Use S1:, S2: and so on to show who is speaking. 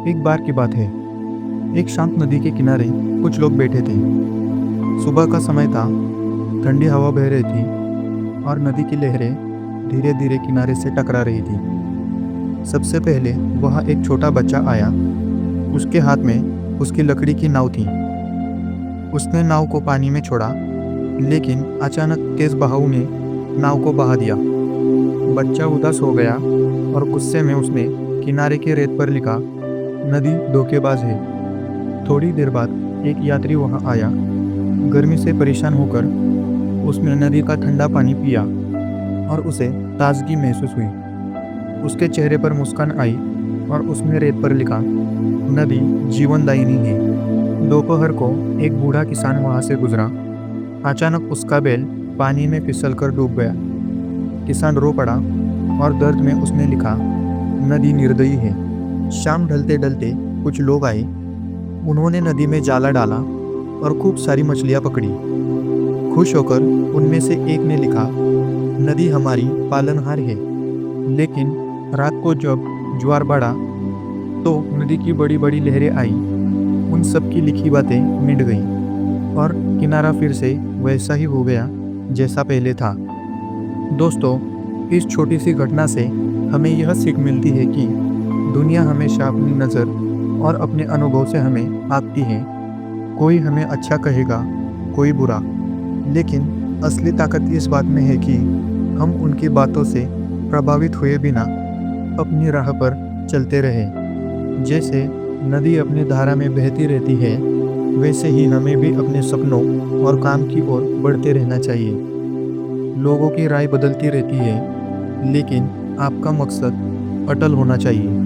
S1: एक बार की बात है। एक शांत नदी के किनारे कुछ लोग बैठे थे। सुबह का समय था। ठंडी हवा बह रही थी और नदी की लहरें धीरे धीरे किनारे से टकरा रही थी। सबसे पहले वहाँ एक छोटा बच्चा आया। उसके हाथ में उसकी लकड़ी की नाव थी। उसने नाव को पानी में छोड़ा, लेकिन अचानक तेज बहाव ने नाव को बहा दिया। बच्चा उदास हो गया और गुस्से में उसने किनारे के रेत पर लिखा, नदी धोखेबाज है। थोड़ी देर बाद एक यात्री वहां आया। गर्मी से परेशान होकर उसने नदी का ठंडा पानी पिया और उसे ताजगी महसूस हुई। उसके चेहरे पर मुस्कान आई और उसने रेत पर लिखा, नदी जीवनदायिनी है। दोपहर को एक बूढ़ा किसान वहां से गुजरा। अचानक उसका बैल पानी में फिसलकर डूब गया। किसान रो पड़ा और दर्द में उसने लिखा, नदी निर्दयी है। शाम ढलते ढलते कुछ लोग आए। उन्होंने नदी में जाला डाला और खूब सारी मछलियां पकड़ी। खुश होकर उनमें से एक ने लिखा, नदी हमारी पालनहार है। लेकिन रात को जब ज्वार बढ़ा तो नदी की बड़ी बड़ी लहरें आई। उन सब की लिखी बातें मिट गई और किनारा फिर से वैसा ही हो गया जैसा पहले था। दोस्तों, इस छोटी सी घटना से हमें यह सीख मिलती है कि दुनिया हमेशा अपनी नज़र और अपने अनुभव से हमें आंकती है। कोई हमें अच्छा कहेगा, कोई बुरा, लेकिन असली ताकत इस बात में है कि हम उनकी बातों से प्रभावित हुए बिना अपनी राह पर चलते रहें। जैसे नदी अपनी धारा में बहती रहती है, वैसे ही हमें भी अपने सपनों और काम की ओर बढ़ते रहना चाहिए। लोगों की राय बदलती रहती है, लेकिन आपका मकसद अटल होना चाहिए।